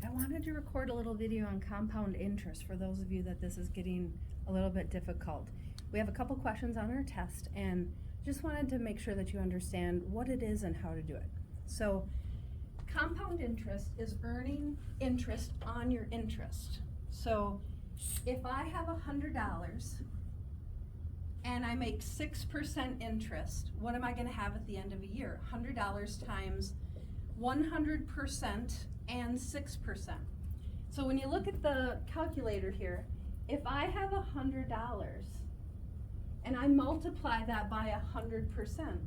right, I wanted to record a little video on compound interest for those of you that this is getting a little bit difficult. We have a couple questions on our test and just wanted to make sure that you understand what it is and how to do it. So, compound interest is earning interest on your interest. So, if I have $100 and I make 6% interest, what am I going to have at the end of a year? $100 times 100% and 6%. So when you look at the calculator here, if I have $100 and I multiply that by 100%,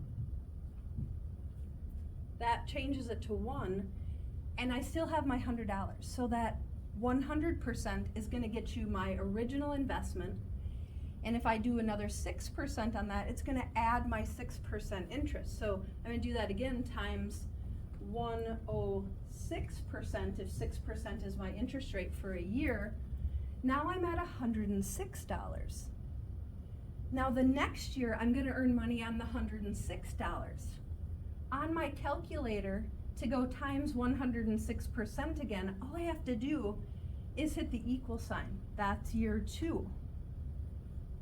that changes it to 1, and I still have my $100. So that 100% is going to get you my original investment, and if I do another 6% on that, it's going to add my 6% interest. So I'm going to do that again, times 106%, if 6% is my interest rate for a year. Now I'm at $106. Now the next year I'm going to earn money on the $106. On my calculator, to go times 106% again, all I have to do is hit the equal sign. That's year 2.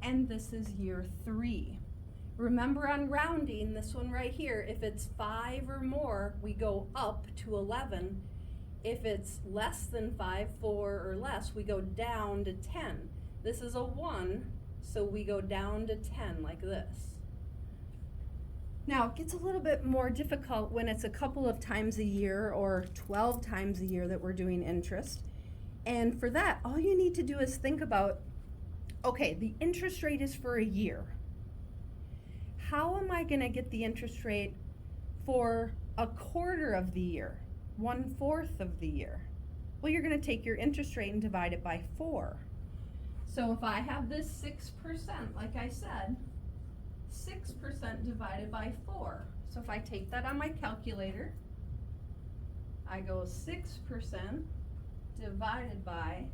And this is year 3. Remember, on rounding, this one right here, if it's 5 or more, we go up to 11. If it's less than 5, 4 or less, we go down to 10. This is a 1, so we go down to 10 like this. Now, it gets a little bit more difficult when it's a couple of times a year or 12 times a year that we're doing interest. And for that, all you need to do is think about, okay, the interest rate is for a year. How am I going to get the interest rate for a quarter of the year, 1/4 of the year? Well, you're going to take your interest rate and divide it by 4. So if I have this 6%, like I said, 6% divided by 4. So if I take that on my calculator, I go 6% divided by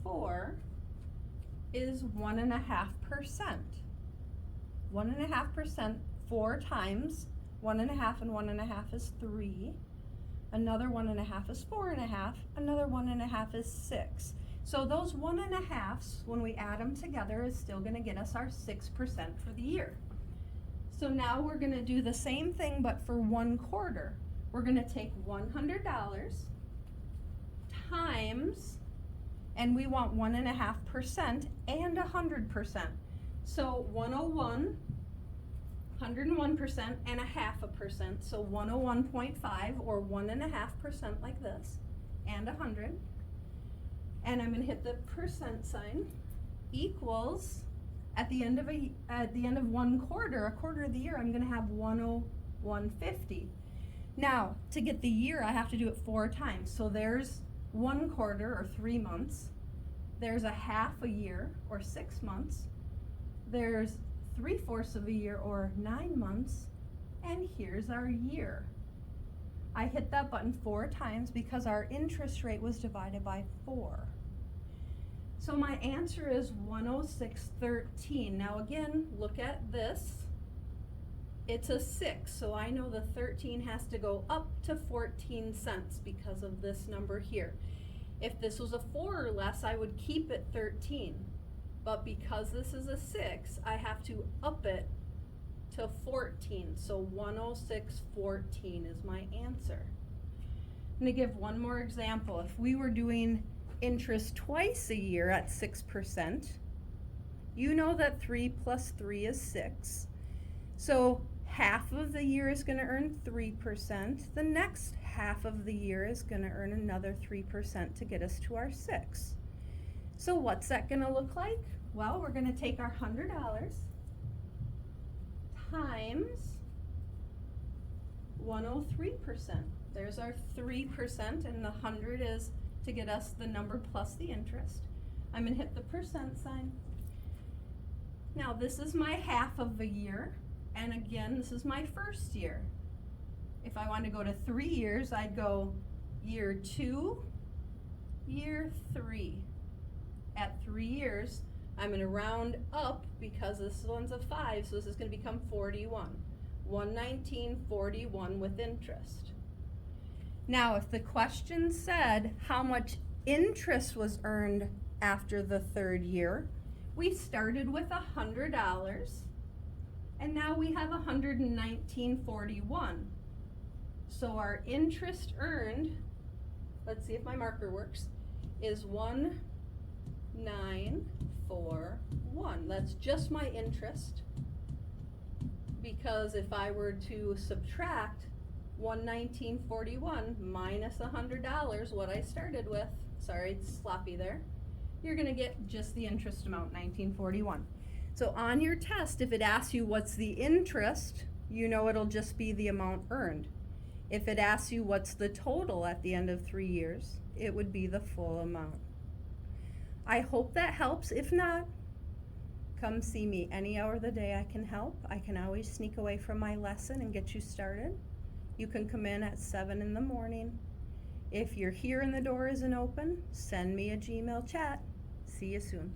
4 is 1.5%. 1.5%, 4 times 1.5 and 1.5 is 3. Another 1.5 is 4.5. Another 1.5 is 6. So those 1.5s, when we add them together, is still going to get us our 6% for the year. So now we're going to do the same thing, but for 1 quarter. We're going to take $100 times, and we want 1.5% and 100%. So 101, 101% and 0.5%. So 101.5 or 1.5% like this, and 100. And I'm going to hit the percent sign equals, at the end of 1 quarter, a quarter of the year, I'm going to have 101.50. Now, to get the year, I have to do it 4 times. So there's 1 quarter or 3 months. There's a half a year or 6 months. There's 3/4 of a year or 9 months. And here's our year. I hit that button 4 times because our interest rate was divided by 4. So my answer is 106.13. Now again, look at this. It's a 6, so I know the 13 has to go up to 14 cents because of this number here. If this was a 4 or less, I would keep it 13. But because this is a 6, I have to up it to 14. So 106.14 is my answer. I'm going to give one more example. If we were doing interest twice a year at 6%, you know that 3 plus 3 is 6. So half of the year is going to earn 3%. The next half of the year is going to earn another 3% to get us to our 6. So what's that going to look like? Well, we're going to take our $100 times 103%. There's our 3%, and the 100 is to get us the number plus the interest. I'm going to hit the percent sign. Now this is my half of the year, and again, this is my first year. If I want to go to 3 years, I'd go year 2, year 3. At 3 years, I'm going to round up because this one's a 5, so this is going to become 41. 119.41 with interest. Now, if the question said how much interest was earned after the third year, we started with $100, and now we have $119.41. So our interest earned, let's see if my marker works, is 1941. That's just my interest. Because if I were to subtract 119.41 minus $100, what I started with, sorry, it's sloppy there, you're gonna get just the interest amount, 1941. So on your test, if it asks you what's the interest, you know it'll just be the amount earned. If it asks you what's the total at the end of 3 years, it would be the full amount. I hope that helps. If not, come see me any hour of the day I can help. I can always sneak away from my lesson and get you started. You can come in at 7 in the morning. If you're here and the door isn't open, send me a Gmail chat. See you soon.